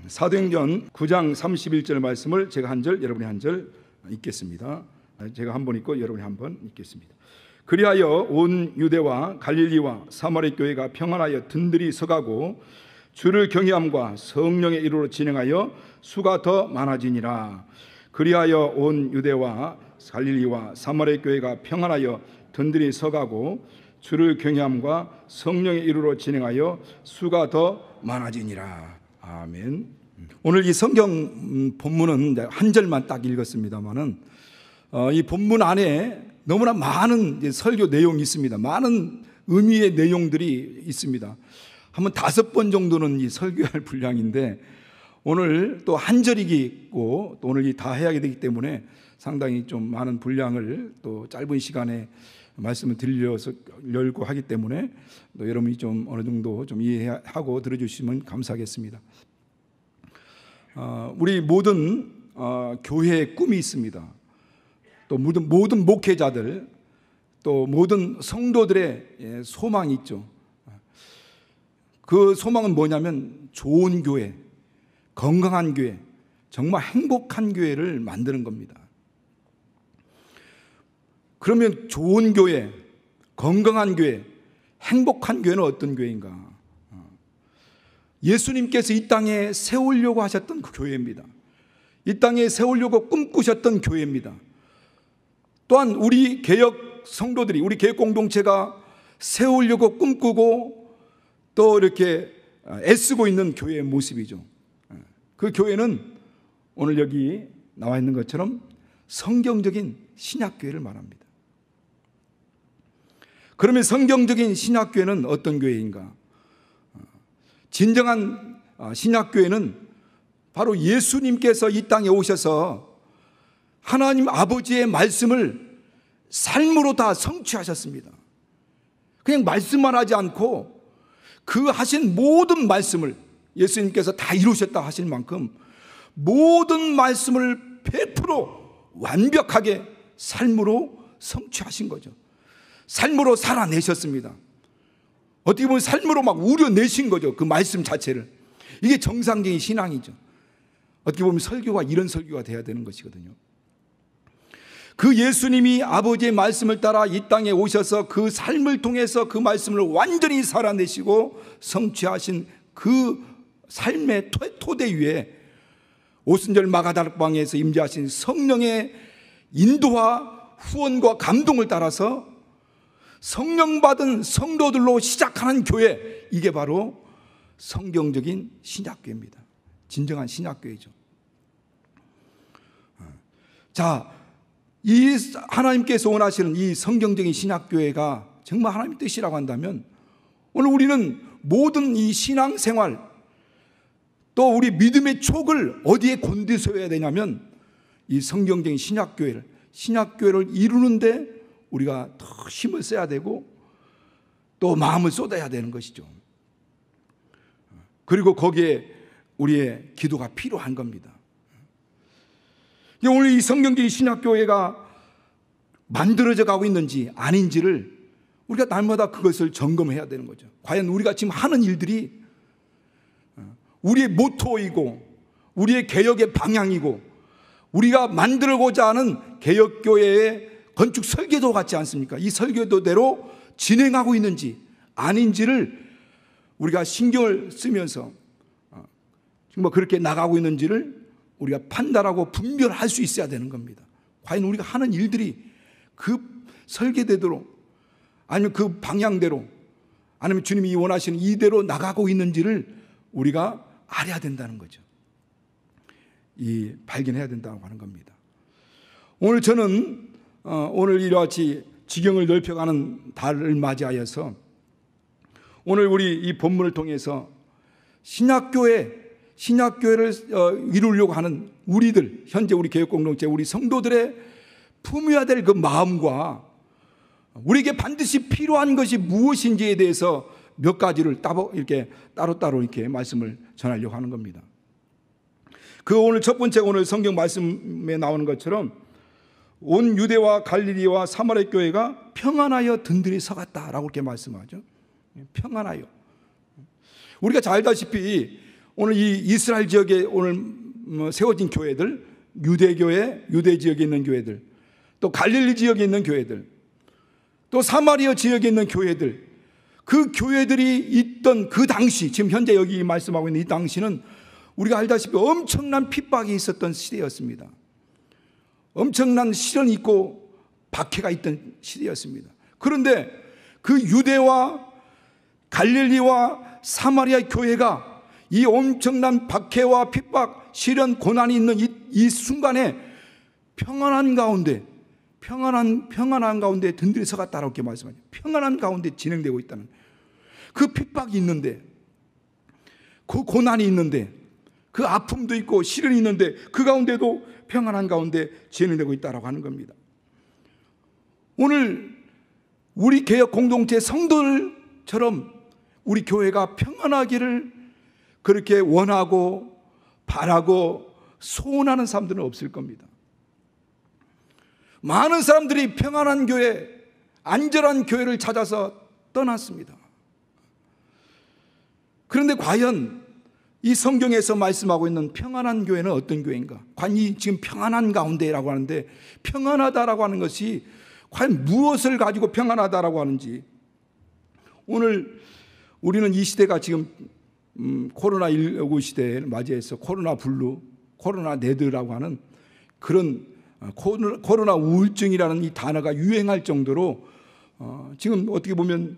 사도행전 9장 31절 말씀을 제가 한 절, 여러분이 한 절 읽겠습니다. 제가 한 번 읽고 여러분이 한 번 읽겠습니다. 그리하여 온 유대와 갈릴리와 사마리 교회가 평안하여 든든히 서가고 주를 경외함과 성령의 이루로 진행하여 수가 더 많아지니라. 그리하여 온 유대와 갈릴리와 사마리 교회가 평안하여 든든히 서가고 주를 경외함과 성령의 이루로 진행하여 수가 더 많아지니라. 아멘. 오늘 이 성경 본문은 한 절만 딱 읽었습니다만은 이 본문 안에 너무나 많은 설교 내용이 있습니다. 많은 의미의 내용들이 있습니다. 한번 5번 정도는 이 설교할 분량인데 오늘 또 한 절이기 있고 또 오늘 다 해야 되기 때문에 상당히 좀 많은 분량을 또 짧은 시간에 말씀을 드리려고 하기 때문에 또 여러분이 좀 어느 정도 좀 이해하고 들어주시면 감사하겠습니다. 우리 모든 교회의 꿈이 있습니다. 또 모든 목회자들, 또 모든 성도들의 소망이 있죠. 그 소망은 뭐냐면 좋은 교회, 건강한 교회, 정말 행복한 교회를 만드는 겁니다. 그러면 좋은 교회, 건강한 교회, 행복한 교회는 어떤 교회인가? 예수님께서 이 땅에 세우려고 하셨던 그 교회입니다. 이 땅에 세우려고 꿈꾸셨던 교회입니다. 또한 우리 개혁 성도들이, 우리 개혁 공동체가 세우려고 꿈꾸고 또 이렇게 애쓰고 있는 교회의 모습이죠. 그 교회는 오늘 여기 나와 있는 것처럼 성경적인 신약교회를 말합니다. 그러면 성경적인 신약교회는 어떤 교회인가? 진정한 신약교회는 바로 예수님께서 이 땅에 오셔서 하나님 아버지의 말씀을 삶으로 다 성취하셨습니다. 그냥 말씀만 하지 않고 그 하신 모든 말씀을 예수님께서 다 이루셨다 하실 만큼 모든 말씀을 100% 완벽하게 삶으로 성취하신 거죠. 삶으로 살아내셨습니다. 어떻게 보면 삶으로 막 우려내신 거죠. 그 말씀 자체를. 이게 정상적인 신앙이죠. 어떻게 보면 설교가 이런 설교가 돼야 되는 것이거든요. 그 예수님이 아버지의 말씀을 따라 이 땅에 오셔서 그 삶을 통해서 그 말씀을 완전히 살아내시고 성취하신 그 삶의 토대 위에 오순절 마가다락방에서 임재하신 성령의 인도와 후원과 감동을 따라서 성령 받은 성도들로 시작하는 교회, 이게 바로 성경적인 신약교회입니다. 진정한 신약교회죠. 자, 이 하나님께서 원하시는 이 성경적인 신약교회가 정말 하나님의 뜻이라고 한다면 오늘 우리는 모든 이 신앙생활 또 우리 믿음의 촉을 어디에 곤두세워야 되냐면 이 성경적인 신약교회를 이루는데 우리가 더 힘을 써야 되고 또 마음을 쏟아야 되는 것이죠. 그리고 거기에 우리의 기도가 필요한 겁니다. 오늘 이 성경적인 신약교회가 만들어져 가고 있는지 아닌지를 우리가 날마다 그것을 점검해야 되는 거죠. 과연 우리가 지금 하는 일들이 우리의 모토이고 우리의 개혁의 방향이고 우리가 만들고자 하는 개혁교회의 건축 설계도 같지 않습니까? 이 설계도대로 진행하고 있는지 아닌지를 우리가 신경을 쓰면서 정말 그렇게 나가고 있는지를 우리가 판단하고 분별할 수 있어야 되는 겁니다. 과연 우리가 하는 일들이 그 설계대로 아니면 그 방향대로 아니면 주님이 원하시는 이대로 나가고 있는지를 우리가 알아야 된다는 거죠. 발견해야 된다고 하는 겁니다. 오늘 저는 오늘 이같이 지경을 넓혀가는 달을 맞이하여서 오늘 우리 이 본문을 통해서 신약교회를 이루려고 하는 우리들, 현재 우리 개혁공동체, 우리 성도들의 품어야 될 그 마음과 우리에게 반드시 필요한 것이 무엇인지에 대해서 몇 가지를 이렇게 따로따로 이렇게 말씀을 전하려고 하는 겁니다. 오늘 첫 번째 오늘 성경 말씀에 나오는 것처럼 온 유대와 갈릴리와 사마리 교회가 평안하여 든든히 서갔다라고 이렇게 말씀하죠. 평안하여. 우리가 잘 알다시피 오늘 이 이스라엘 지역에 오늘 세워진 교회들, 유대교회, 유대 지역에 있는 교회들, 또 갈릴리 지역에 있는 교회들, 또 사마리아 지역에 있는 교회들, 그 교회들이 있던 그 당시, 지금 현재 여기 말씀하고 있는 이 당시는 우리가 알다시피 엄청난 핍박이 있었던 시대였습니다. 엄청난 시련이 있고 박해가 있던 시대였습니다. 그런데 그 유대와 갈릴리와 사마리아 교회가 이 엄청난 박해와 핍박, 시련, 고난이 있는 이 순간에 평안한 가운데 든든히 서갔다라고 이렇게 말씀하죠. 평안한 가운데 진행되고 있다는, 그 핍박이 있는데, 그 고난이 있는데, 그 아픔도 있고 시련이 있는데 그 가운데도 평안한 가운데 진행되고 있다라고 하는 겁니다. 오늘 우리 개혁 공동체 성도들처럼 우리 교회가 평안하기를 그렇게 원하고 바라고 소원하는 사람들은 없을 겁니다. 많은 사람들이 평안한 교회, 안전한 교회를 찾아서 떠났습니다. 그런데 과연 이 성경에서 말씀하고 있는 평안한 교회는 어떤 교회인가? 과연 이 지금 평안한 가운데라고 하는데, 평안하다라고 하는 것이 과연 무엇을 가지고 평안하다라고 하는지. 오늘 우리는 이 시대가 지금 코로나19 시대를 맞이해서 코로나 블루, 코로나 네드라고 하는 그런 코로나 우울증이라는 이 단어가 유행할 정도로 지금 어떻게 보면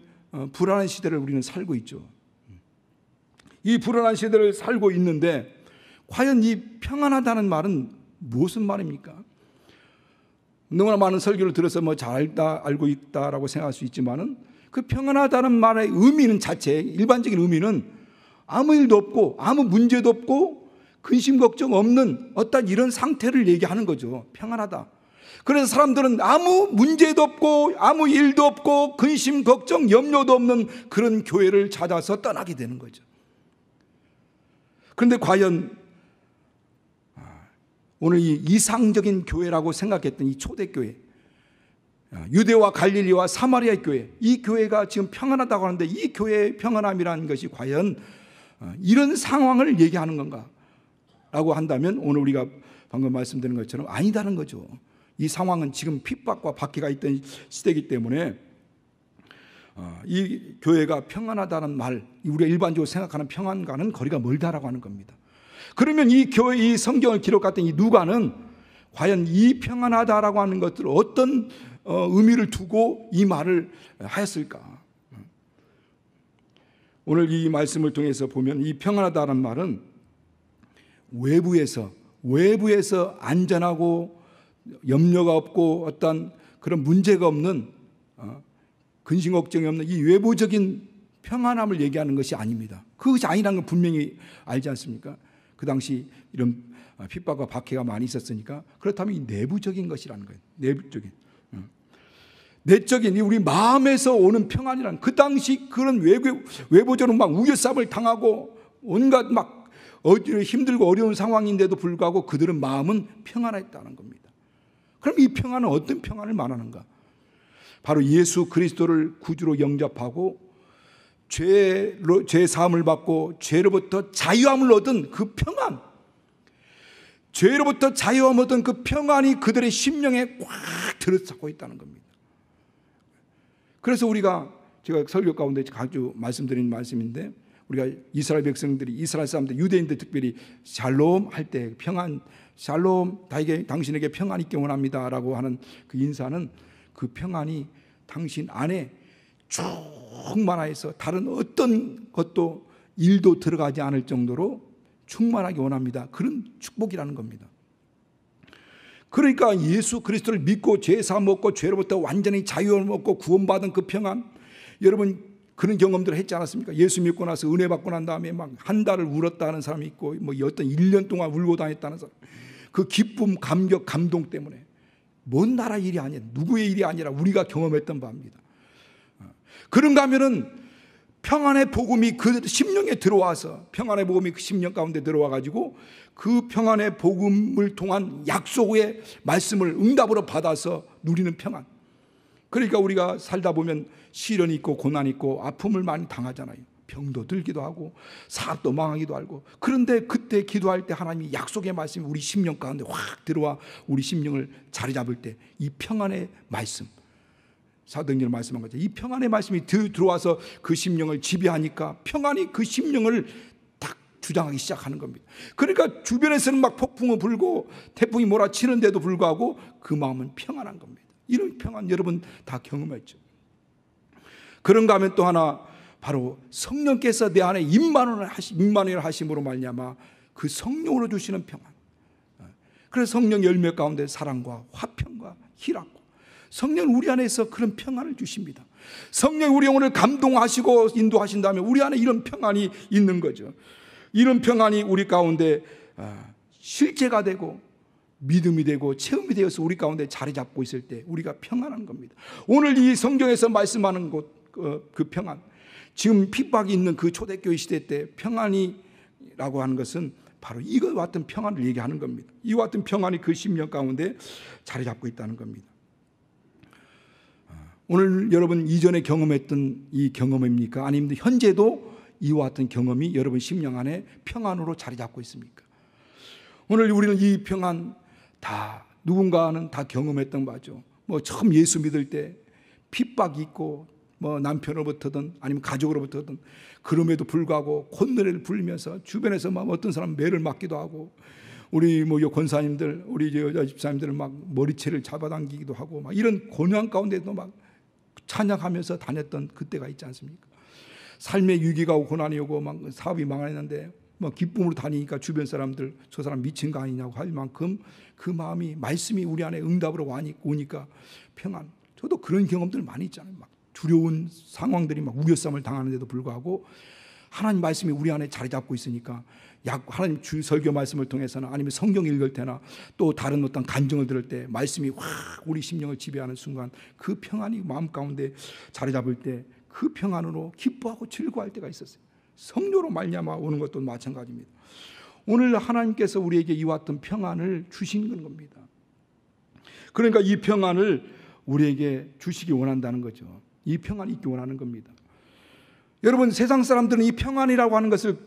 불안한 시대를 우리는 살고 있죠. 이 불안한 시대를 살고 있는데 과연 이 평안하다는 말은 무슨 말입니까? 너무나 많은 설교를 들어서 잘 알고 있다라고 생각할 수 있지만은 그 평안하다는 말의 의미는 자체, 일반적인 의미는 아무 일도 없고 아무 문제도 없고 근심 걱정 없는 어떤 이런 상태를 얘기하는 거죠. 평안하다. 그래서 사람들은 아무 문제도 없고 아무 일도 없고 근심 걱정 염려도 없는 그런 교회를 찾아서 떠나게 되는 거죠. 그런데 과연 오늘 이 이상적인 교회라고 생각했던 이 초대교회, 유대와 갈릴리와 사마리아 교회, 이 교회가 지금 평안하다고 하는데 이 교회의 평안함이라는 것이 과연 이런 상황을 얘기하는 건가? 라고 한다면 오늘 우리가 방금 말씀드린 것처럼 아니다는 거죠. 이 상황은 지금 핍박과 박해가 있던 시대이기 때문에 이 교회가 평안하다는 말, 우리가 일반적으로 생각하는 평안과는 거리가 멀다라고 하는 겁니다. 그러면 이 교회, 이 성경을 기록했던 이 누가는 과연 이 평안하다라고 하는 것들을 어떤 의미를 두고 이 말을 하였을까? 오늘 이 말씀을 통해서 보면 이 평안하다는 말은 외부에서 안전하고 염려가 없고 어떤 그런 문제가 없는 근심 걱정이 없는 이 외부적인 평안함을 얘기하는 것이 아닙니다. 그것이 아니라는 걸 분명히 알지 않습니까? 그 당시 이런 핍박과 박해가 많이 있었으니까. 그렇다면 이 내부적인 것이라는 거예요. 내적인 우리 마음에서 오는 평안이란, 그 당시 그런 외부적으로 막 우겨싸움을 당하고 온갖 막 힘들고 어려운 상황인데도 불구하고 그들은 마음은 평안했다는 겁니다. 그럼 이 평안은 어떤 평안을 말하는가? 바로 예수 그리스도를 구주로 영접하고 죄 사함을 받고 죄로부터 자유함을 얻은 그 평안, 죄로부터 자유함을 얻은 그 평안이 그들의 심령에 꽉 들어차고 있다는 겁니다. 그래서 제가 설교 가운데 자주 말씀드린 말씀인데, 우리가 이스라엘 백성들이, 이스라엘 사람들, 유대인들 특별히 샬롬 할 때 평안, 샬롬, 당신에게 평안 있게 원합니다 라고 하는 그 인사는 그 평안이 당신 안에 충만하여서 다른 어떤 것도 일도 들어가지 않을 정도로 충만하게 원합니다. 그런 축복이라는 겁니다. 그러니까 예수 그리스도를 믿고 죄 사함 얻고 죄로부터 완전히 자유함을 얻고 구원받은 그 평안, 여러분 그런 경험들을 했지 않았습니까? 예수 믿고 나서 은혜 받고 난 다음에 막 한 달을 울었다 하는 사람이 있고, 어떤 1년 동안 울고 다녔다는 사람, 그 기쁨, 감격, 감동 때문에 먼 나라 일이 아니라, 누구의 일이 아니라 우리가 경험했던 바입니다. 그런가 하면은 평안의 복음이 그 심령에 들어와서, 평안의 복음이 그 심령 가운데 들어와 가지고 그 평안의 복음을 통한 약속의 말씀을 응답으로 받아서 누리는 평안. 그러니까 우리가 살다 보면 시련이 있고 고난이 있고 아픔을 많이 당하잖아요. 병도 들기도 하고 사업도 망하기도 하고, 그런데 그때 기도할 때 하나님이 약속의 말씀이 우리 심령 가운데 확 들어와 우리 심령을 자리 잡을 때 이 평안의 말씀, 사도행전에 말씀한 거죠. 이 평안의 말씀이 들어와서 그 심령을 지배하니까 평안이 그 심령을 딱 주장하기 시작하는 겁니다. 그러니까 주변에서는 막 폭풍이 불고 태풍이 몰아치는데도 불구하고 그 마음은 평안한 겁니다. 이런 평안 여러분 다 경험했죠. 그런가 하면 또 하나, 바로 성령께서 내 안에 임만을 하심으로 말미암아 그 성령으로 주시는 평안. 그래서 성령 열매 가운데 사랑과 화평과 희락과, 성령 우리 안에서 그런 평안을 주십니다. 성령 우리 영혼을 감동하시고 인도하신다면 우리 안에 이런 평안이 있는 거죠. 이런 평안이 우리 가운데 실제가 되고 믿음이 되고 체험이 되어서 우리 가운데 자리 잡고 있을 때 우리가 평안한 겁니다. 오늘 이 성경에서 말씀하는 그 평안, 지금 핍박이 있는 그 초대교회 시대 때 평안이라고 하는 것은 바로 이것과 같은 평안을 얘기하는 겁니다. 이와 같은 평안이 그 심령 가운데 자리 잡고 있다는 겁니다. 오늘 여러분 이전에 경험했던 이 경험입니까? 아니면 현재도 이와 같은 경험이 여러분 심령 안에 평안으로 자리 잡고 있습니까? 오늘 우리는 이 평안 다 누군가는 다 경험했던 바죠. 처음 예수 믿을 때 핍박이 있고 남편으로부터든 아니면 가족으로부터든, 그럼에도 불구하고 콧노래를 부르면서 주변에서 어떤 사람 매를 맞기도 하고, 우리 권사님들, 우리 여자 집사님들은 막 머리채를 잡아당기기도 하고 이런 고난 가운데도 막 찬양하면서 다녔던 그때가 있지 않습니까? 삶의 위기가 오고 고난이 오고 막 사업이 망했는데 기쁨으로 다니니까 주변 사람들 저 사람 미친 거 아니냐고 할 만큼 그 마음이, 말씀이 우리 안에 응답으로 오니까 평안. 저도 그런 경험들 많이 있잖아요. 막 두려운 상황들이 막 우겨쌈을 당하는데도 불구하고 하나님 말씀이 우리 안에 자리 잡고 있으니까, 하나님 주 설교 말씀을 통해서나 아니면 성경 읽을 때나 또 다른 어떤 간증을 들을 때 말씀이 확 우리 심령을 지배하는 순간 그 평안이 마음 가운데 자리 잡을 때 그 평안으로 기뻐하고 즐거워할 때가 있었어요. 성령으로 말미암아 오는 것도 마찬가지입니다. 오늘 하나님께서 우리에게 이와 같은 평안을 주신 겁니다. 그러니까 이 평안을 우리에게 주시기 원한다는 거죠. 이 평안이 있기 원하는 겁니다. 여러분, 세상 사람들은 이 평안이라고 하는 것을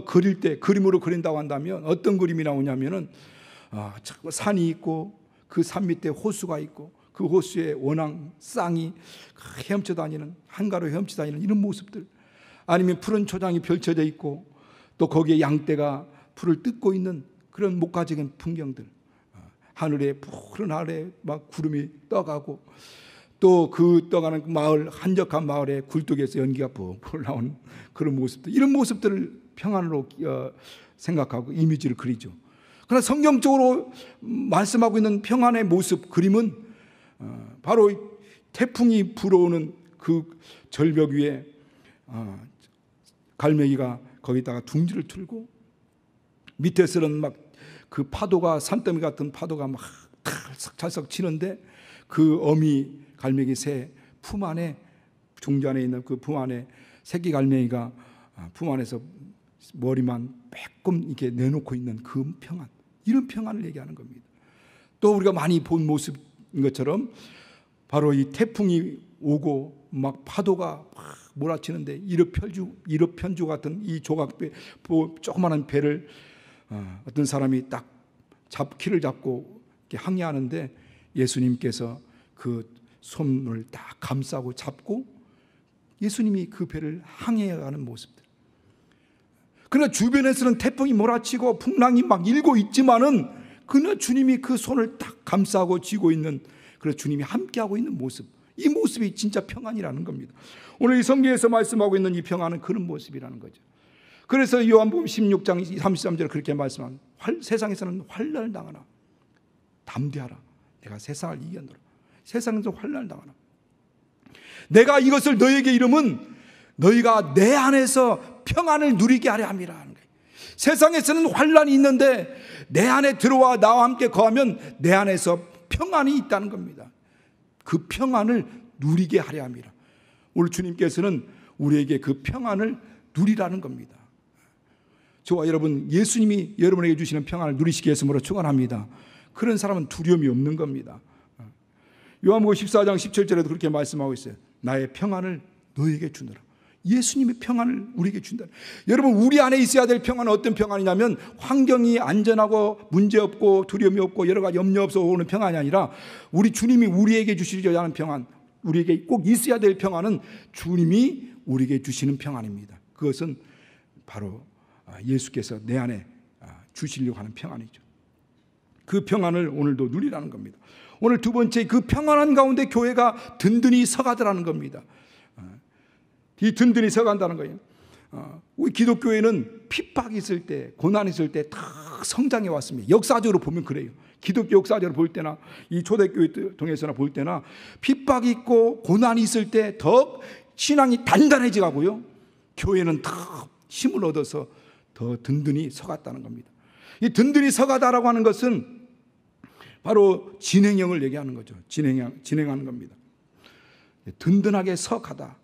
그릴 때, 그림으로 그린다고 한다면 어떤 그림이 나오냐면은 산이 있고 그 산 밑에 호수가 있고 그 호수에 원앙 쌍이 헤엄쳐 다니는, 한가로 헤엄쳐 다니는 이런 모습들, 아니면 푸른 초장이 펼쳐져 있고 또 거기에 양떼가 풀을 뜯고 있는 그런 목가적인 풍경들, 하늘에 푸른 하늘에 막 구름이 떠가고 또 그 떠가는 마을, 한적한 마을에 굴뚝에서 연기가 푹 나오는 그런 모습들, 이런 모습들을 평안으로 생각하고 이미지를 그리죠. 그러나 성경적으로 말씀하고 있는 평안의 모습, 그림은 바로 태풍이 불어오는 그 절벽 위에 갈매기가 거기다가 둥지를 틀고 밑에서는 막 그 파도가, 산더미 같은 파도가 막 찰싹 치는데 그 어미 갈매기 새 품 안에, 종지 안에 있는 그 품 안에 새끼 갈매기가 품 안에서 머리만 빼꼼 이렇게 내놓고 있는 그 평안, 이런 평안을 얘기하는 겁니다. 또 우리가 많이 본 모습인 것처럼 바로 이 태풍이 오고 막 파도가 막 몰아치는데 이럽편주 같은 이 조각배, 조그마한 배를 어떤 사람이 딱 키를 잡고 이렇게 항해하는데 예수님께서 그 손을 딱 감싸고 잡고 예수님이 그 배를 항해하는 모습들. 그러나 주변에서는 태풍이 몰아치고 풍랑이 막 일고 있지만은 그러나 주님이 그 손을 딱 감싸고 쥐고 있는, 그래서 주님이 함께하고 있는 모습, 이 모습이 진짜 평안이라는 겁니다. 오늘 이 성경에서 말씀하고 있는 이 평안은 그런 모습이라는 거죠. 그래서 요한복음 16장 33절에 그렇게 말씀합니다. 세상에서는 환난을 당하나 담대하라, 내가 세상을 이겼노라. 세상에서 환난을 당하나, 내가 이것을 너에게 이름은 너희가 내 안에서 평안을 누리게 하려 함이라 하는 거예요. 세상에서는 환난이 있는데 내 안에 들어와 나와 함께 거하면 내 안에서 평안이 있다는 겁니다. 그 평안을 누리게 하려 함이라. 오늘 주님께서는 우리에게 그 평안을 누리라는 겁니다. 저와 여러분, 예수님이 여러분에게 주시는 평안을 누리시게 했으므로 축원합니다. 그런 사람은 두려움이 없는 겁니다. 요한복음 14장 17절에도 그렇게 말씀하고 있어요. 나의 평안을 너에게 주노라. 예수님의 평안을 우리에게 준다. 여러분, 우리 안에 있어야 될 평안은 어떤 평안이냐면 환경이 안전하고 문제없고 두려움이 없고 여러 가지 염려 없어 오는 평안이 아니라 우리 주님이 우리에게 주시려고 하는 평안, 우리에게 꼭 있어야 될 평안은 주님이 우리에게 주시는 평안입니다. 그것은 바로 예수께서 내 안에 주시려고 하는 평안이죠. 그 평안을 오늘도 누리라는 겁니다. 오늘 두 번째, 그 평안한 가운데 교회가 든든히 서가더라는 겁니다. 이 든든히 서간다는 거예요. 우리 기독교회는 핍박이 있을 때, 고난이 있을 때 다 성장해 왔습니다. 역사적으로 보면 그래요. 기독교 역사적으로 볼 때나 이 초대교회 통해서나 볼 때나 핍박이 있고 고난이 있을 때 더 신앙이 단단해져 가고요. 교회는 더 힘을 얻어서 더 든든히 서갔다는 겁니다. 이 든든히 서가다라고 하는 것은 바로 진행형을 얘기하는 거죠. 진행하는 겁니다. 든든하게 서가다.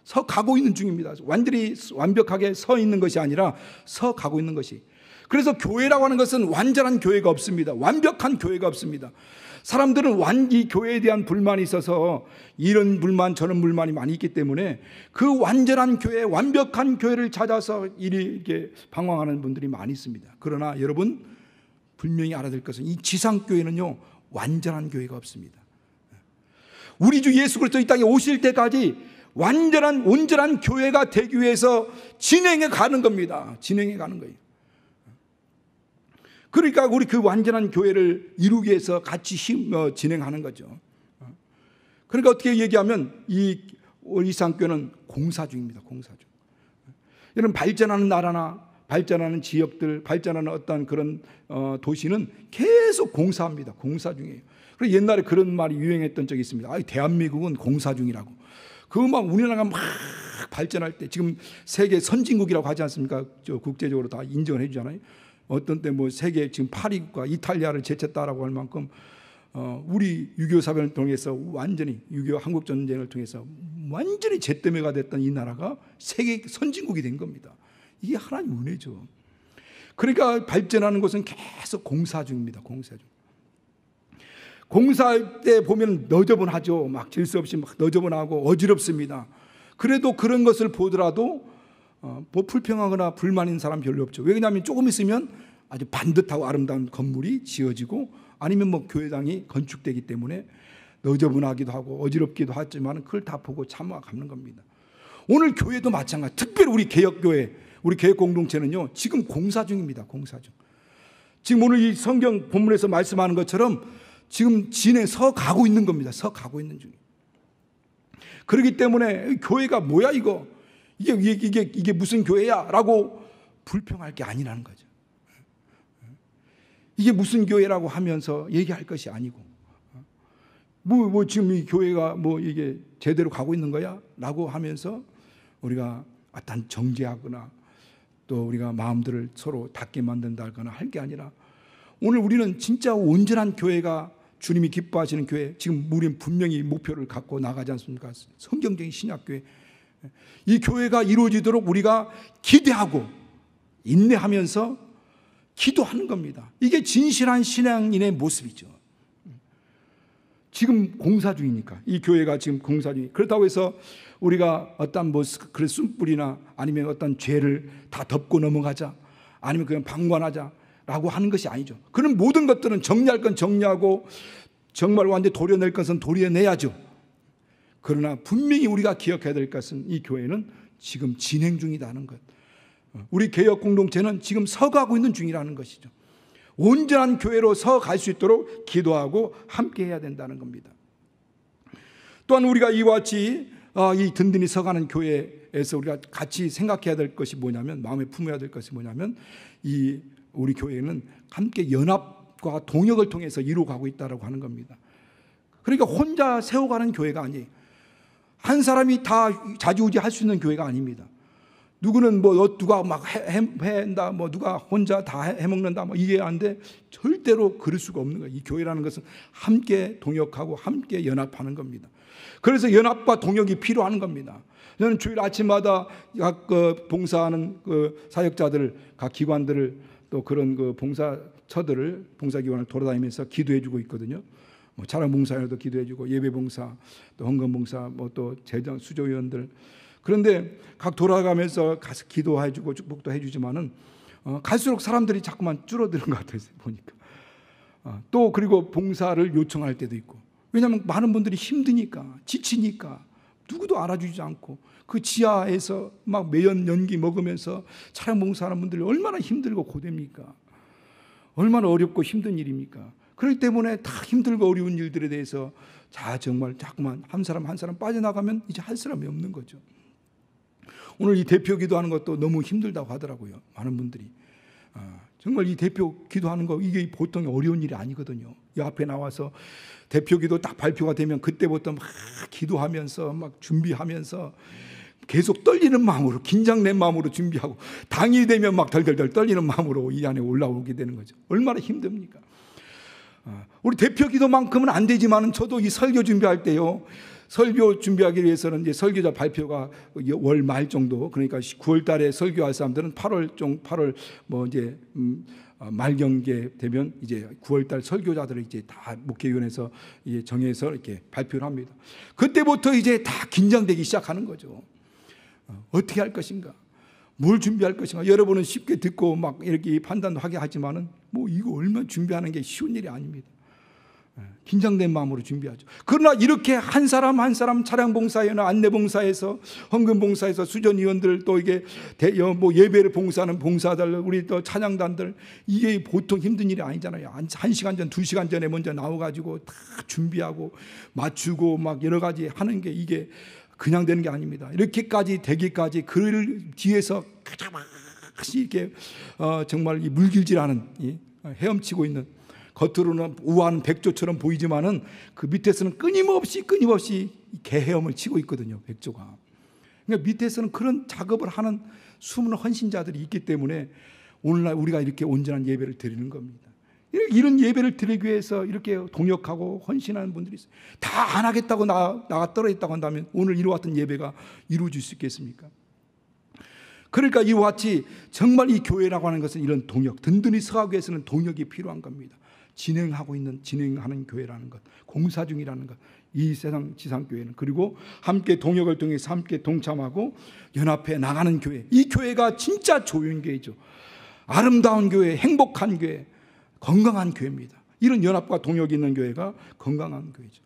서가고 있는 중입니다. 완전히 완벽하게 서 있는 것이 아니라 서가고 있는 것이. 그래서 교회라고 하는 것은 완전한 교회가 없습니다. 완벽한 교회가 없습니다. 사람들은 이 교회에 대한 불만이 있어서 이런 불만 저런 불만이 많이 있기 때문에 그 완전한 교회, 완벽한 교회를 찾아서 이렇게 방황하는 분들이 많이 있습니다. 그러나 여러분 분명히 알아야 될 것은 이 지상교회는요 완전한 교회가 없습니다. 우리 주 예수 그리스도 이 땅에 오실 때까지 완전한 온전한 교회가 되기 위해서 진행해 가는 겁니다. 진행해 가는 거예요. 그러니까 우리 그 완전한 교회를 이루기 위해서 같이 진행하는 거죠. 그러니까 어떻게 얘기하면 이 지상교회는 공사 중입니다. 공사 중. 여러분 발전하는 나라나 발전하는 지역들, 발전하는 어떤 그런 도시는 계속 공사합니다. 공사 중이에요. 그래서 옛날에 그런 말이 유행했던 적이 있습니다. 대한민국은 공사 중이라고. 그거 막 우리나라가 막 발전할 때 지금 세계 선진국이라고 하지 않습니까? 국제적으로 다 인정을 해주잖아요. 어떤 때 뭐 세계 지금 8위국가 이탈리아를 제쳤다라고 할 만큼 우리 6.25 사변을 통해서 완전히 6.25 한국 전쟁을 통해서 완전히 잿더미가 됐던 이 나라가 세계 선진국이 된 겁니다. 이게 하나님 은혜죠. 그러니까 발전하는 것은 계속 공사 중입니다. 공사 중. 공사할 때 보면 너저분하죠. 막 질서 없이 막 너저분하고 어지럽습니다. 그래도 그런 것을 보더라도 뭐 불평하거나 불만 있는 사람 별로 없죠. 왜냐하면 조금 있으면 아주 반듯하고 아름다운 건물이 지어지고 아니면 뭐 교회당이 건축되기 때문에 너저분하기도 하고 어지럽기도 하지만 그걸 다 보고 참아가는 겁니다. 오늘 교회도 마찬가지. 특별히 우리 개혁교회, 우리 개혁공동체는요 지금 공사 중입니다. 공사 중. 지금 오늘 이 성경 본문에서 말씀하는 것처럼 지금 서가고 있는 겁니다. 서가고 있는 중이에요. 그렇기 때문에 교회가 뭐야 이거? 이게 무슨 교회야? 라고 불평할 게 아니라는 거죠. 이게 무슨 교회라고 하면서 얘기할 것이 아니고 뭐 지금 이 교회가 뭐 이게 제대로 가고 있는 거야? 라고 하면서 우리가 어떤 정죄하거나 또 우리가 마음들을 서로 닫게 만든다 하거나 할 게 아니라 오늘 우리는 진짜 온전한 교회가 주님이 기뻐하시는 교회, 지금 우리는 분명히 목표를 갖고 나가지 않습니까? 성경적인 신약교회. 이 교회가 이루어지도록 우리가 기대하고 인내하면서 기도하는 겁니다. 이게 진실한 신앙인의 모습이죠. 지금 공사 중이니까 이 교회가 지금 공사 중이. 그렇다고 해서 우리가 어떤 뭐 그런 쓴뿌리나 아니면 어떤 죄를 다 덮고 넘어가자 아니면 그냥 방관하자라고 하는 것이 아니죠. 그런 모든 것들은 정리할 건 정리하고 정말 완전히 도려낼 것은 도려내야죠. 그러나 분명히 우리가 기억해야 될 것은 이 교회는 지금 진행 중이라는 것. 우리 개혁 공동체는 지금 서가고 있는 중이라는 것이죠. 온전한 교회로 서갈 수 있도록 기도하고 함께 해야 된다는 겁니다. 또한 우리가 이와 같이 이 든든히 서가는 교회에서 우리가 같이 생각해야 될 것이 뭐냐면, 마음에 품어야 될 것이 뭐냐면, 이 우리 교회는 함께 연합과 동역을 통해서 이루어가고 있다고 하는 겁니다. 그러니까 혼자 세워가는 교회가 아니에요. 한 사람이 다 자주우지할 수 있는 교회가 아닙니다. 누구는 뭐 누가 막 해한다, 뭐 누가 혼자 다 해먹는다, 뭐 이게 안 돼. 절대로 그럴 수가 없는 거예요. 이 교회라는 것은 함께 동역하고 함께 연합하는 겁니다. 그래서 연합과 동역이 필요한 겁니다. 저는 주일 아침마다 각 봉사하는 그 사역자들, 각 기관들을 또 그런 그 봉사처들을 봉사기관을 돌아다니면서 기도해주고 있거든요. 뭐 찬양 봉사에도 기도해주고 예배 봉사, 또 헌금 봉사, 뭐 또 재정 수조위원들. 그런데 각 돌아가면서 가서 기도해주고 축복도 해주지만은 갈수록 사람들이 자꾸만 줄어드는 것 같아요. 보니까. 또 그리고 봉사를 요청할 때도 있고. 왜냐하면 많은 분들이 힘드니까, 지치니까, 누구도 알아주지 않고 그 지하에서 막 매연 연기 먹으면서 차량 봉사하는 분들이 얼마나 힘들고 고됩니까? 얼마나 어렵고 힘든 일입니까? 그렇기 때문에 다 힘들고 어려운 일들에 대해서 정말 자꾸만 한 사람 한 사람 빠져나가면 이제 할 사람이 없는 거죠. 오늘 이 대표 기도하는 것도 너무 힘들다고 하더라고요. 많은 분들이. 정말 이 대표 기도하는 거 이게 보통 어려운 일이 아니거든요. 이 앞에 나와서 대표 기도 딱 발표가 되면 그때부터 막 기도하면서 막 준비하면서 계속 떨리는 마음으로, 긴장된 마음으로 준비하고 당일이 되면 막 덜덜덜 떨리는 마음으로 이 안에 올라오게 되는 거죠. 얼마나 힘듭니까? 우리 대표 기도만큼은 안 되지만은 저도 이 설교 준비할 때요. 설교 준비하기 위해서는 이제 설교자 발표가 월 말 정도, 그러니까 9월 달에 설교할 사람들은 8월 뭐 이제 말경계 되면 이제 9월 달 설교자들을 이제 다 목회위원회에서 정해서 이렇게 발표를 합니다. 그때부터 이제 다 긴장되기 시작하는 거죠. 어떻게 할 것인가? 뭘 준비할 것인가? 여러분은 쉽게 듣고 막 이렇게 판단도 하게 하지만은 뭐 이거 얼마나 준비하는 게 쉬운 일이 아닙니다. 긴장된 마음으로 준비하죠. 그러나 이렇게 한 사람 한 사람 차량봉사회나 안내봉사에서 헌금봉사에서 수전위원들 또 이게 뭐 예배를 봉사하는 봉사들 우리 또 찬양단들 이게 보통 힘든 일이 아니잖아요. 1시간 전 2시간 전에 먼저 나와가지고 다 준비하고 맞추고 막 여러 가지 하는 게 이게 그냥 되는 게 아닙니다. 이렇게까지 되기까지 그 뒤에서 이렇게 정말 이 물길질하는 헤엄치고 있는 겉으로는 우아한 백조처럼 보이지만은 그 밑에서는 끊임없이 개헤엄을 치고 있거든요. 백조가. 그러니까 밑에서는 그런 작업을 하는 숨은 헌신자들이 있기 때문에 오늘날 우리가 이렇게 온전한 예배를 드리는 겁니다. 이런 예배를 드리기 위해서 이렇게 동역하고 헌신하는 분들이 있어요. 다 안 하겠다고 나가 떨어 있다고 한다면 오늘 이와 같은 예배가 이루어질 수 있겠습니까? 그러니까 이와 같이 정말 이 교회라고 하는 것은 이런 동역, 든든히 서가기 위해서는 동역이 필요한 겁니다. 진행하는 교회라는 것, 공사 중이라는 것, 이 세상 지상교회는. 그리고 함께 동역을 통해서 함께 동참하고 연합해 나가는 교회, 이 교회가 진짜 좋은 교회죠. 아름다운 교회, 행복한 교회, 건강한 교회입니다. 이런 연합과 동역이 있는 교회가 건강한 교회죠.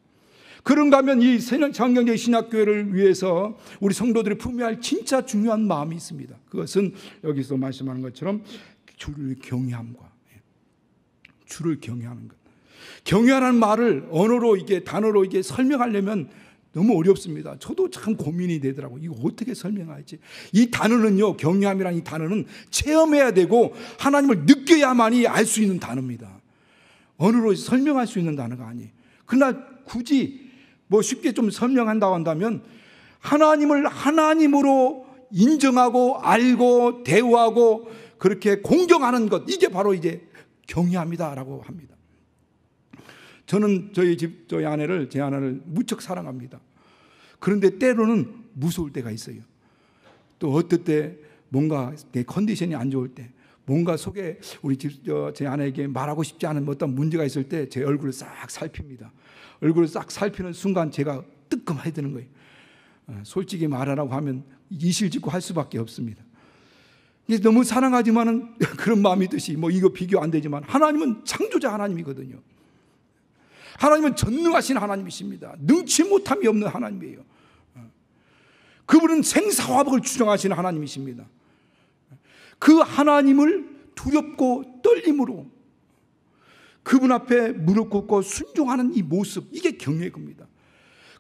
그런가 하면 이 장경제 신약교회를 위해서 우리 성도들이 품어야 할 진짜 중요한 마음이 있습니다. 그것은 여기서 말씀하는 것처럼 주를 경외함과 주를 경외하는 것. 경외하는 말을 언어로 단어로 설명하려면 너무 어렵습니다. 저도 참 고민이 되더라고요. 이거 어떻게 설명할지. 이 단어는요, 경외함이라는 이 단어는 체험해야 되고 하나님을 느껴야만이 알 수 있는 단어입니다. 언어로 설명할 수 있는 단어가 아니에요. 그러나 굳이 뭐 쉽게 좀 설명한다고 한다면 하나님을 하나님으로 인정하고 알고 대우하고 그렇게 공경하는 것, 이게 바로 이제 경외합니다라고 합니다. 저는 저희 아내를, 제 아내를 무척 사랑합니다. 그런데 때로는 무서울 때가 있어요. 또 어떨 때 뭔가 내 컨디션이 안 좋을 때, 뭔가 속에 제 아내에게 말하고 싶지 않은 어떤 문제가 있을 때 제 얼굴을 싹 살핍니다. 얼굴을 싹 살피는 순간 제가 뜨끔해야 되는 거예요. 솔직히 말하라고 하면 이실직고 할 수밖에 없습니다. 너무 사랑하지만은 그런 마음이 듯이 뭐 이거 비교 안 되지만 하나님은 창조자 하나님이거든요. 하나님은 전능하신 하나님이십니다. 능치 못함이 없는 하나님이에요. 그분은 생사화복을 주장하시는 하나님이십니다. 그 하나님을 두렵고 떨림으로 그분 앞에 무릎 꿇고 순종하는 이 모습, 이게 경외의 겁니다.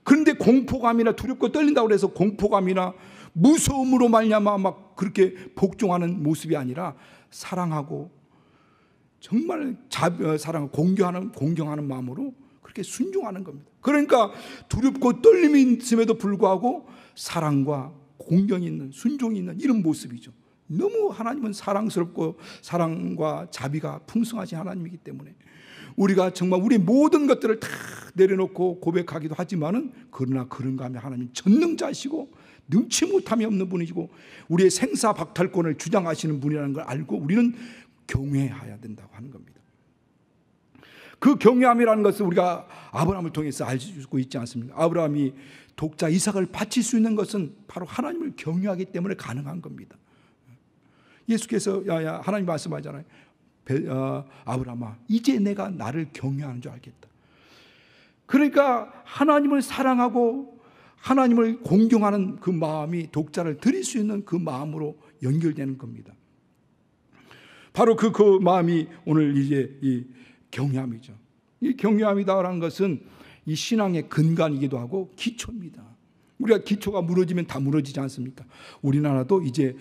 그런데 공포감이나 두렵고 떨린다고 해서 공포감이나 무서움으로 말미암아 막 그렇게 복종하는 모습이 아니라 사랑하고 정말 사랑하고 공경하는 마음으로 그렇게 순종하는 겁니다. 그러니까 두렵고 떨림이 있음에도 불구하고 사랑과 공경이 있는, 순종이 있는 이런 모습이죠. 너무 하나님은 사랑스럽고 사랑과 자비가 풍성하신 하나님이기 때문에 우리가 정말 우리 모든 것들을 다 내려놓고 고백하기도 하지만은 그러나 그런가 하면 하나님 전능자시고 능치 못함이 없는 분이시고 우리의 생사박탈권을 주장하시는 분이라는 걸 알고 우리는 경외해야 된다고 하는 겁니다. 그 경외함이라는 것을 우리가 아브라함을 통해서 알 수 있지 않습니까? 아브라함이 독자 이삭을 바칠 수 있는 것은 바로 하나님을 경외하기 때문에 가능한 겁니다. 예수께서 하나님 말씀하잖아요. 아브라함아, 이제 내가 나를 경외하는 줄 알겠다. 그러니까 하나님을 사랑하고 하나님을 공경하는 그 마음이 독자를 드릴 수 있는 그 마음으로 연결되는 겁니다. 바로 그 마음이 오늘 이제 이 경외함이죠. 이 경외함이다라는 것은 이 신앙의 근간이기도 하고 기초입니다. 우리가 기초가 무너지면 다 무너지지 않습니까? 우리나라도 이제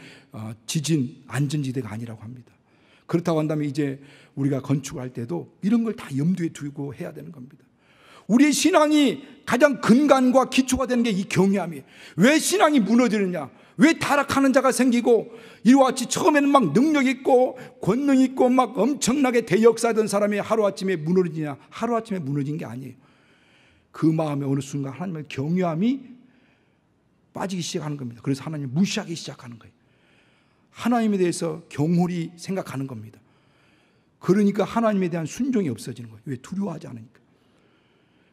지진 안전지대가 아니라고 합니다. 그렇다고 한다면 이제 우리가 건축할 때도 이런 걸 다 염두에 두고 해야 되는 겁니다. 우리의 신앙이 가장 근간과 기초가 되는 게 이 경외함이에요. 왜 신앙이 무너지느냐? 왜 타락하는 자가 생기고 이와 같이 처음에는 막 능력 있고 권능 있고 막 엄청나게 대역사하던 사람이 하루아침에 무너지냐? 하루아침에 무너진 게 아니에요. 그 마음에 어느 순간 하나님의 경외함이 빠지기 시작하는 겁니다. 그래서 하나님을 무시하기 시작하는 거예요. 하나님에 대해서 경홀히 생각하는 겁니다. 그러니까 하나님에 대한 순종이 없어지는 거예요. 왜? 두려워하지 않으니까.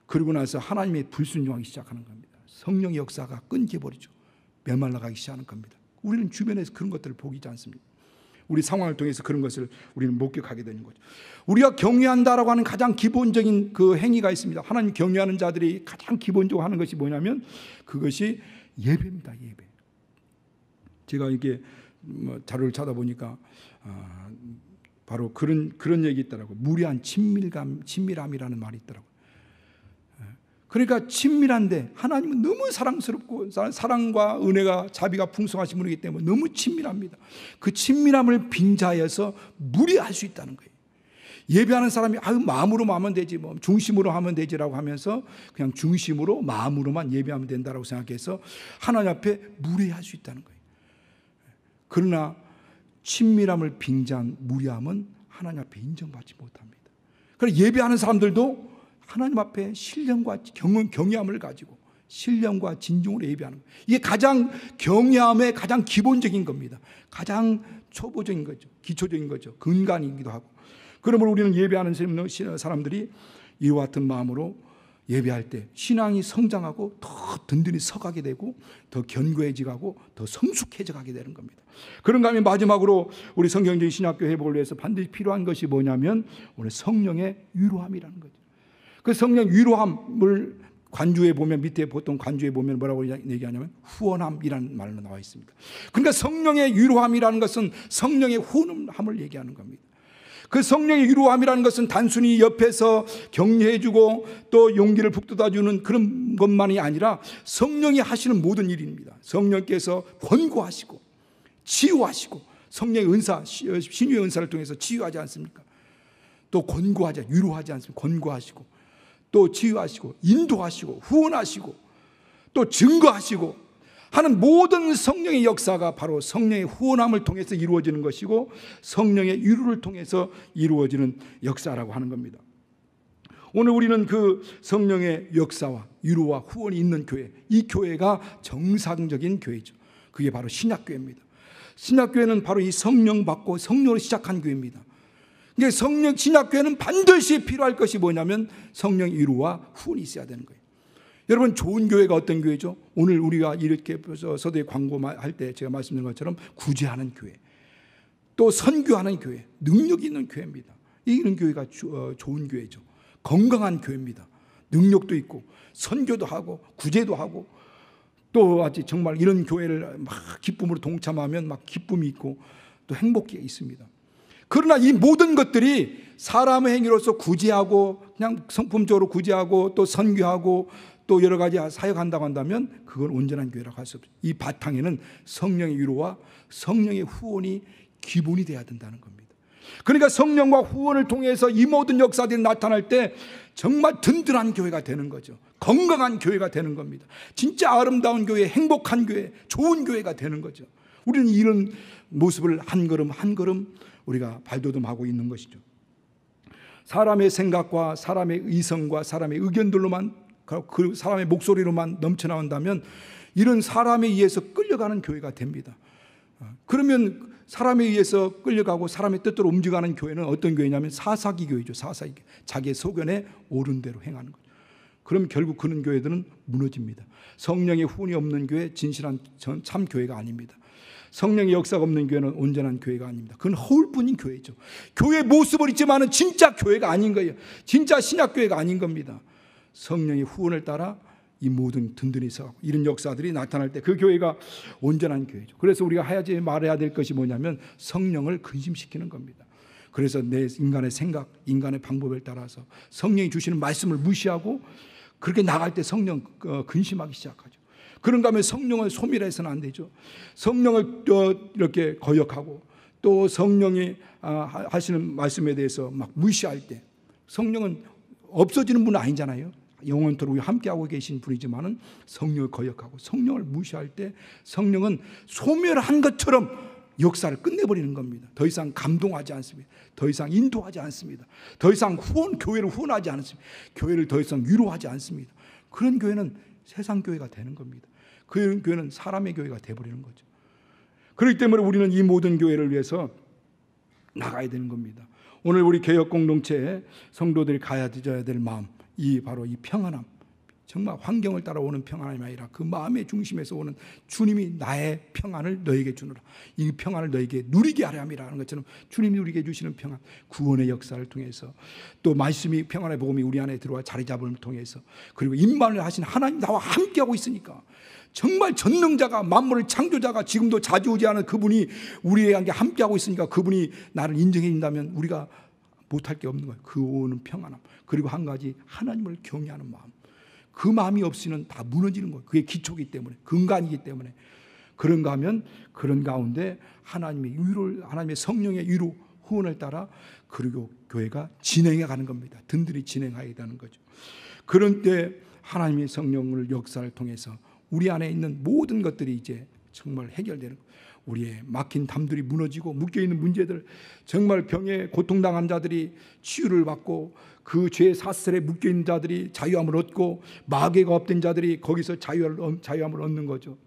그러고 나서 하나님의 불순종하기 시작하는 겁니다. 성령의 역사가 끊겨버리죠. 메말라가기 시작하는 겁니다. 우리는 주변에서 그런 것들을 보이지 않습니다. 우리 상황을 통해서 그런 것을 우리는 목격하게 되는 거죠. 우리가 경외한다라고 하는 가장 기본적인 그 행위가 있습니다. 하나님 경외하는 자들이 가장 기본적으로 하는 것이 뭐냐면 그것이 예배입니다. 예배. 제가 이게 자료를 찾아보니까 바로 그런 얘기 있더라고요. 무례한 친밀함이라는 말이 있더라고요. 그러니까 친밀한데 하나님은 너무 사랑스럽고 사랑과 은혜가 자비가 풍성하신 분이기 때문에 너무 친밀합니다. 그 친밀함을 빙자해서 무례할 수 있다는 거예요. 예배하는 사람이 마음으로 하면 되지 뭐 중심으로 하면 되지라고 하면서 그냥 중심으로 마음으로만 예배하면 된다라고 생각해서 하나님 앞에 무례할 수 있다는 거예요. 그러나 친밀함을 빙자한 무례함은 하나님 앞에 인정받지 못합니다. 그래서 예배하는 사람들도 하나님 앞에 신령과 경외함을 가지고 신령과 진정으로 예배하는 거예요. 이게 가장 경외함의 가장 기본적인 겁니다. 가장 초보적인 거죠. 기초적인 거죠. 근간이기도 하고. 그러므로 우리는 예배하는 사람들이 이와 같은 마음으로 예배할 때 신앙이 성장하고 더 든든히 서가게 되고 더 견고해지고 더 성숙해져 가게 되는 겁니다. 그런가 하면 마지막으로 우리 성경적인 신학교 회복을 위해서 반드시 필요한 것이 뭐냐면 오늘 성령의 위로함이라는 거죠. 그 성령 위로함을 관주에 보면 밑에 보통 관주에 보면 뭐라고 얘기하냐면 후원함이라는 말로 나와 있습니다. 그러니까 성령의 위로함이라는 것은 성령의 후원함을 얘기하는 겁니다. 그 성령의 위로함이라는 것은 단순히 옆에서 격려해주고 또 용기를 북돋아주는 그런 것만이 아니라 성령이 하시는 모든 일입니다. 성령께서 권고하시고 치유하시고 성령의 은사, 신유의 은사를 통해서 치유하지 않습니까? 또 권고하지, 위로하지 않습니까? 권고하시고 또 치유하시고 인도하시고 후원하시고 또 증거하시고 하는 모든 성령의 역사가 바로 성령의 후원함을 통해서 이루어지는 것이고 성령의 위로를 통해서 이루어지는 역사라고 하는 겁니다. 오늘 우리는 그 성령의 역사와 위로와 후원이 있는 교회, 이 교회가 정상적인 교회죠. 그게 바로 신약교회입니다. 신약교회는 바로 이 성령 받고 성령으로 시작한 교회입니다. 그러니까 신약교회는 반드시 필요할 것이 뭐냐면 성령의 위로와 후원이 있어야 되는 거예요. 여러분, 좋은 교회가 어떤 교회죠? 오늘 우리가 이렇게 서두에 광고할 때 제가 말씀드린 것처럼 구제하는 교회, 또 선교하는 교회, 능력 있는 교회입니다. 이런 교회가 좋은 교회죠. 건강한 교회입니다. 능력도 있고 선교도 하고 구제도 하고 또 아직 정말 이런 교회를 막 기쁨으로 동참하면 막 기쁨이 있고 또 행복이 있습니다. 그러나 이 모든 것들이 사람의 행위로서 구제하고 그냥 성품적으로 구제하고 또 선교하고 또 여러 가지 사역한다고 한다면 그건 온전한 교회라고 할 수 없어요. 이 바탕에는 성령의 위로와 성령의 후원이 기본이 돼야 된다는 겁니다. 그러니까 성령과 후원을 통해서 이 모든 역사들이 나타날 때 정말 든든한 교회가 되는 거죠. 건강한 교회가 되는 겁니다. 진짜 아름다운 교회, 행복한 교회, 좋은 교회가 되는 거죠. 우리는 이런 모습을 한 걸음 한 걸음 우리가 발돋움하고 있는 것이죠. 사람의 생각과 사람의 이성과 사람의 의견들로만 그 사람의 목소리로만 넘쳐나온다면 이런 사람에 의해서 끌려가는 교회가 됩니다. 그러면 사람에 의해서 끌려가고 사람의 뜻대로 움직여가는 교회는 어떤 교회냐면 사사기 교회죠. 사사기. 자기의 소견에 옳은 대로 행하는 거죠. 그럼 결국 그런 교회들은 무너집니다. 성령의 훈이 없는 교회, 진실한 참 교회가 아닙니다. 성령의 역사가 없는 교회는 온전한 교회가 아닙니다. 그건 허울뿐인 교회죠. 교회의 모습을 있지만은 진짜 교회가 아닌 거예요. 진짜 신약교회가 아닌 겁니다. 성령의 후원을 따라 이 모든 든든히 서고 이런 역사들이 나타날 때 그 교회가 온전한 교회죠. 그래서 우리가 하야지 말해야 될 것이 뭐냐면 성령을 근심시키는 겁니다. 그래서 내 인간의 생각, 인간의 방법에 따라서 성령이 주시는 말씀을 무시하고 그렇게 나갈 때 성령 근심하기 시작하죠. 그런가 하면 성령을 소멸해서는 안 되죠. 성령을 이렇게 거역하고 또 성령이 하시는 말씀에 대해서 막 무시할 때, 성령은 없어지는 분은 아니잖아요. 영원토록 함께하고 계신 분이지만은 성령을 거역하고 성령을 무시할 때 성령은 소멸한 것처럼 역사를 끝내버리는 겁니다. 더 이상 감동하지 않습니다. 더 이상 인도하지 않습니다. 더 이상 교회를 후원하지 않습니다. 교회를 더 이상 위로하지 않습니다. 그런 교회는 세상 교회가 되는 겁니다. 그런 교회는 사람의 교회가 되어버리는 거죠. 그렇기 때문에 우리는 이 모든 교회를 위해서 나가야 되는 겁니다. 오늘 우리 개혁 공동체에 성도들이 가져야 될 마음, 바로 이 평안함, 정말 환경을 따라오는 평안함이 아니라 그 마음의 중심에서 오는 주님이 나의 평안을 너에게 주노라, 이 평안을 너에게 누리게 하려 함이라 하는 것처럼 주님이 우리에게 주시는 평안, 구원의 역사를 통해서 또 말씀이, 평안의 복음이 우리 안에 들어와 자리 잡음을 통해서, 그리고 임만을 하신 하나님 나와 함께하고 있으니까 정말 전능자가, 만물의 창조자가 지금도 자주우지하는 그분이 우리에게 함께하고 있으니까 그분이 나를 인정해 준다면 우리가 못할 게 없는 거예요. 그 오는 평안함, 그리고 한 가지 하나님을 경외하는 마음, 그 마음이 없이는 다 무너지는 거예요. 그게 기초이기 때문에, 근간이기 때문에. 그런가 하면 그런 가운데 하나님의 성령의 위로 후원을 따라 그리고 교회가 진행해 가는 겁니다. 든든히 진행하게 되는 거죠. 그런 때 하나님의 성령을 역사를 통해서 우리 안에 있는 모든 것들이 이제 정말 해결되는 거예요. 우리의 막힌 담들이 무너지고 묶여있는 문제들, 정말 병에 고통당한 자들이 치유를 받고 그 죄의 사슬에 묶여있는 자들이 자유함을 얻고 마귀가 업된 자들이 거기서 자유함을 얻는 거죠.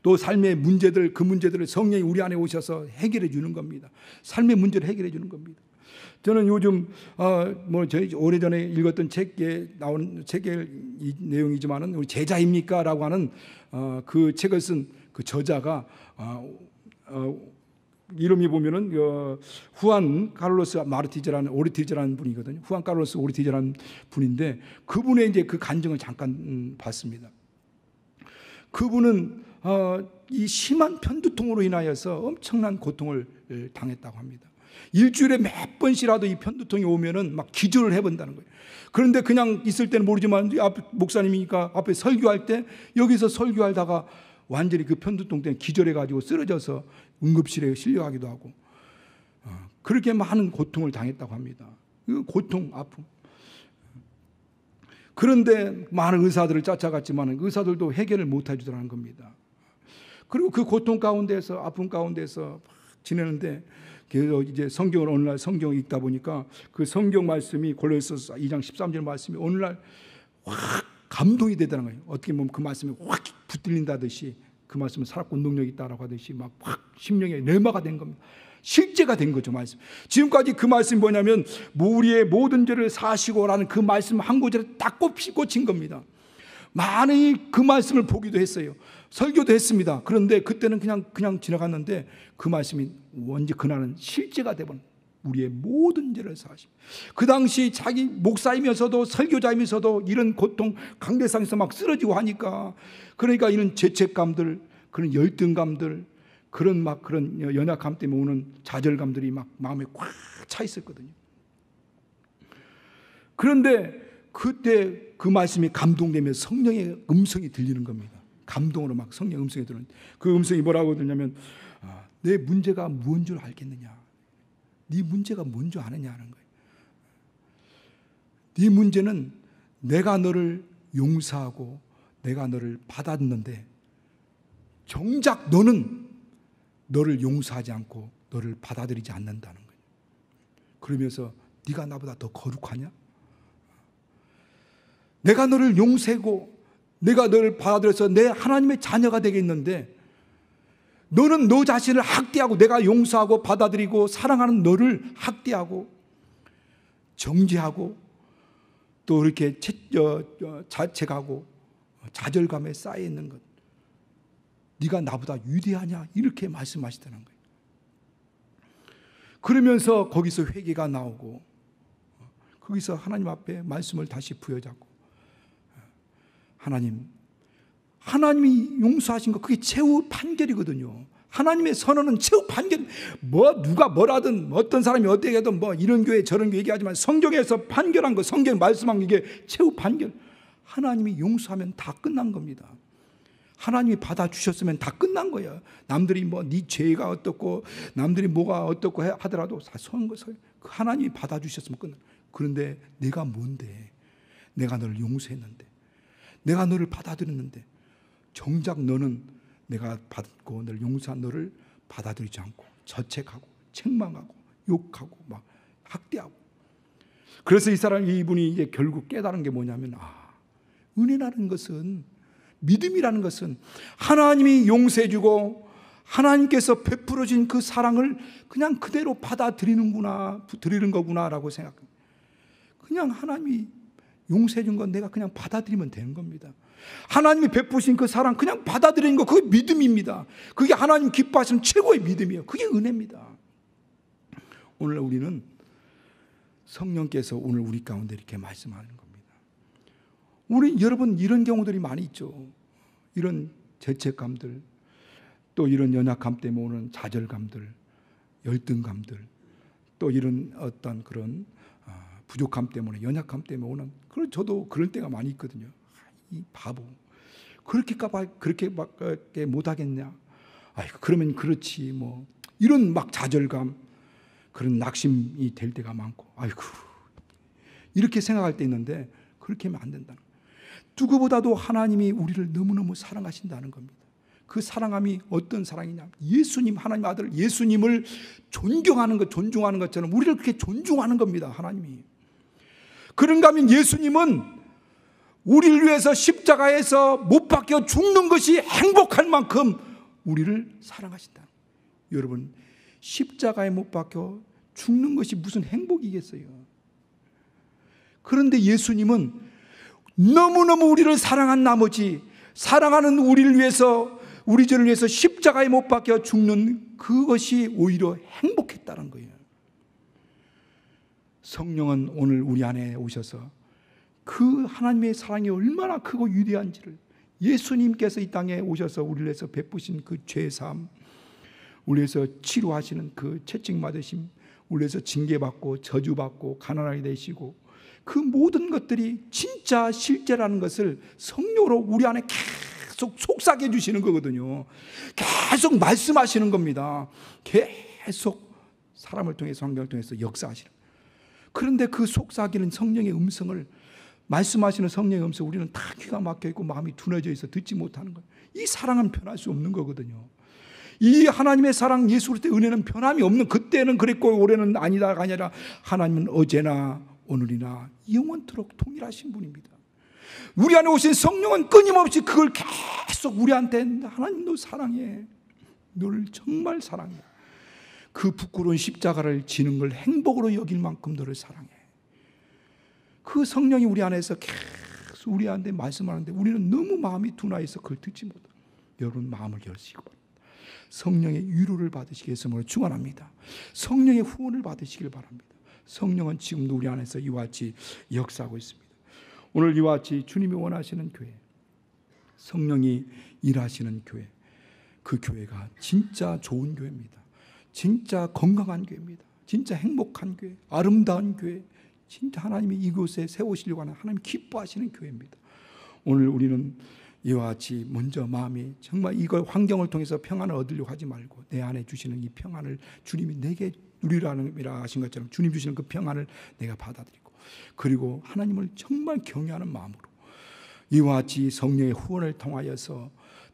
또 삶의 문제들, 그 문제들을 성령이 우리 안에 오셔서 해결해 주는 겁니다. 삶의 문제를 해결해 주는 겁니다. 저는 요즘 저희 오래전에 읽었던 책에 나온 책의 내용이지만은 우리 제자입니까? 라고 하는 그 책을 쓴 그 저자가 이름이 보면은 후안 카를로스 오르티즈라는 분이거든요. 후안 카를로스 오르티즈라는 분인데 그분의 이제 그 간증을 잠깐 봤습니다. 그분은 이 심한 편두통으로 인하여서 엄청난 고통을 당했다고 합니다. 일주일에 몇 번씩이라도 이 편두통이 오면은 막 기절을 해본다는 거예요. 그런데 그냥 있을 때는 모르지만 목사님이니까 앞에 설교할 때 여기서 설교하다가 완전히 그 편두통 때문에 기절해가지고 쓰러져서 응급실에 실려가기도 하고 그렇게 많은 고통을 당했다고 합니다. 고통, 아픔. 그런데 많은 의사들을 쫓아갔지만 의사들도 해결을 못 해주더라는 겁니다. 그리고 그 고통 가운데서, 아픔 가운데서 지내는데 그래서 이제 성경을 어느 날 성경을 읽다 보니까 그 성경 말씀이 골로새서 2장 13절 말씀이 어느 날 확 감동이 되더라는 거예요. 어떻게 보면 그 말씀이 확 붙들린다듯이 그 말씀은 살았고 능력이 있다라고 하듯이 막 확 심령에 뇌마가 된 겁니다. 실제가 된 거죠, 말씀. 지금까지 그 말씀이 뭐냐면 우리의 모든 죄를 사시고라는 그 말씀 한 구절에 딱 꽂힌 겁니다. 많이 그 말씀을 보기도 했어요. 설교도 했습니다. 그런데 그때는 그냥 지나갔는데 그 말씀이 언제 그날은 실제가 되버린 우리의 모든 죄를 사십. 그 당시 자기 목사이면서도 설교자이면서도 이런 고통, 강대상에서 막 쓰러지고 하니까 그러니까 이런 죄책감들, 그런 열등감들, 그런 연약함 때문에 오는 좌절감들이 막 마음에 꽉 차 있었거든요. 그런데 그때 그 말씀이 감동되면서 성령의 음성이 들리는 겁니다. 감동으로 막 성령의 음성이 들리는, 그 음성이 뭐라고 들냐면 내 문제가 무언 줄 알겠느냐, 네 문제가 뭔 줄 아느냐는 거예요. 네 문제는 내가 너를 용서하고 내가 너를 받았는데 정작 너는 너를 용서하지 않고 너를 받아들이지 않는다는 거예요. 그러면서 네가 나보다 더 거룩하냐? 내가 너를 용서하고 내가 너를 받아들여서 내 하나님의 자녀가 되겠는데 너는 너 자신을 학대하고 내가 용서하고 받아들이고 사랑하는 너를 학대하고 정죄하고 또 이렇게 자책하고 좌절감에 쌓여 있는 것, 네가 나보다 위대하냐 이렇게 말씀하시더라는 거예요. 그러면서 거기서 회개가 나오고 거기서 하나님 앞에 말씀을 다시 부여잡고 하나님이 용서하신 거 그게 최후 판결이거든요. 하나님의 선언은 최후 판결. 누가 뭐라든 어떤 사람이 어떻게 해도 이런 교회 저런 교회 얘기하지만 성경에서 판결한 거, 성경 말씀한 게 최후 판결. 하나님이 용서하면 다 끝난 겁니다. 하나님이 받아주셨으면 다 끝난 거예요. 남들이 네 죄가 어떻고 남들이 뭐가 어떻고 하더라도 다 하나님이 받아주셨으면 끝나. 그런데 내가 뭔데? 내가 너를 용서했는데, 내가 너를 받아들였는데 정작 너는 내가 받고 너를 용서한 너를 받아들이지 않고 저책하고 책망하고 욕하고 막 학대하고. 그래서 이분이 이제 결국 깨달은 게 뭐냐면 은혜라는 것은, 믿음이라는 것은 하나님이 용서해주고 하나님께서 베풀어진 그 사랑을 그냥 그대로 받아들이는 거구나라고 생각합니다. 그냥 하나님이 용서해준 건 내가 그냥 받아들이면 되는 겁니다. 하나님이 베푸신 그 사랑 그냥 받아들이는 거, 그게 믿음입니다. 그게 하나님 기뻐하시는 최고의 믿음이에요. 그게 은혜입니다. 오늘 우리는 성령께서 오늘 우리 가운데 이렇게 말씀하는 겁니다. 여러분 이런 경우들이 많이 있죠. 이런 죄책감들, 또 이런 연약함 때문에 오는 좌절감들, 열등감들, 또 이런 어떤 그런 부족함 때문에, 연약함 때문에 오는, 저도 그럴 때가 많이 있거든요. 이 바보, 그렇게밖에 못하겠냐? 그러면 그렇지 이런 좌절감, 그런 낙심이 될 때가 많고, 이렇게 생각할 때 있는데 그렇게 하면 안 된다는 거예요. 누구보다도 하나님이 우리를 너무너무 사랑하신다는 겁니다. 그 사랑함이 어떤 사랑이냐? 예수님, 하나님 아들 예수님을 존경하는 것처럼 우리를 그렇게 존중하는 겁니다. 하나님이. 그런가 하면 예수님은 우리를 위해서 십자가에서 못 박혀 죽는 것이 행복할 만큼 우리를 사랑하신다. 여러분, 십자가에 못 박혀 죽는 것이 무슨 행복이겠어요? 그런데 예수님은 너무너무 우리를 사랑한 나머지 사랑하는 우리를 위해서, 우리 죄를 위해서 십자가에 못 박혀 죽는 그것이 오히려 행복했다는 거예요. 성령은 오늘 우리 안에 오셔서 그 하나님의 사랑이 얼마나 크고 위대한지를, 예수님께서 이 땅에 오셔서 우리를 위해서 베푸신 그 죄사함, 우리를 위해서 치료하시는 그 채찍 맞으심, 우리를 위해서 징계받고 저주받고 가난하게 되시고 그 모든 것들이 진짜 실제라는 것을 성령으로 우리 안에 계속 속삭여 주시는 거거든요. 계속 말씀하시는 겁니다. 계속 사람을 통해서, 환경을 통해서 역사하시는. 그런데 그 속삭이는 성령의 음성을, 말씀하시는 성령의 음성을 우리는 다 귀가 막혀 있고 마음이 둔해져 있어 듣지 못하는 거예요. 이 사랑은 변할 수 없는 거거든요. 이 하나님의 사랑, 예수 그리스도의 은혜는 변함이 없는, 그때는 그랬고 올해는 아니다가 아니라 하나님은 어제나 오늘이나 영원토록 동일하신 분입니다. 우리 안에 오신 성령은 끊임없이 그걸 계속 우리한테, 하나님 너 사랑해, 너를 정말 사랑해, 그 부끄러운 십자가를 지는 걸 행복으로 여길 만큼 너를 사랑해. 그 성령이 우리 안에서 계속 우리한테 말씀하는데 우리는 너무 마음이 둔하 있어 그걸 듣지 못합니다. 여러분 마음을 열시고 성령의 위로를 받으시기 위해서 축원합니다. 성령의 후원을 받으시길 바랍니다. 성령은 지금도 우리 안에서 이와 같이 역사하고 있습니다. 오늘 이와 같이 주님이 원하시는 교회, 성령이 일하시는 교회, 그 교회가 진짜 좋은 교회입니다. 진짜 건강한 교회입니다. 진짜 행복한 교회, 아름다운 교회, 진짜 하나님이 이곳에 세우시려고 하는 하나님 기뻐하시는 교회입니다. 오늘 우리는 이와 같이 먼저 마음이 정말 이걸 환경을 통해서 평안을 얻으려고 하지 말고 내 안에 주시는 이 평안을 주님이 내게 누리라는 하신 것처럼 주님 주시는 그 평안을 내가 받아들이고, 그리고 하나님을 정말 경외하는 마음으로 이와 같이 성령의 후원을 통하여서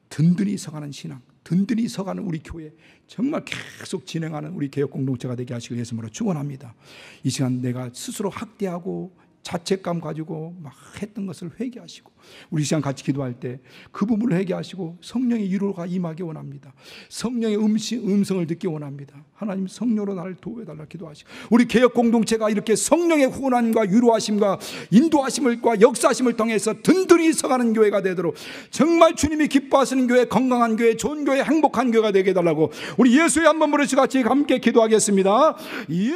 든든히 서가는 신앙, 든든히 서가는 우리 교회, 정말 계속 진행하는 우리 개혁 공동체가 되게 하시기 위해서 축원합니다. 이 시간 내가 스스로 학대하고 자책감 가지고 막 했던 것을 회개하시고, 우리 시간 같이 기도할 때 그 부분을 회개하시고 성령의 위로가 임하기 원합니다. 성령의 음성을 듣기 원합니다. 하나님, 성령으로 나를 도와달라 기도하시고, 우리 개혁 공동체가 이렇게 성령의 후원함과 위로하심과 인도하심과 역사하심을 통해서 든든히 서가는 교회가 되도록, 정말 주님이 기뻐하시는 교회, 건강한 교회, 좋은 교회, 행복한 교회가 되게 해달라고 우리 예수의 한 번 부르시 같이 함께 기도하겠습니다. 예수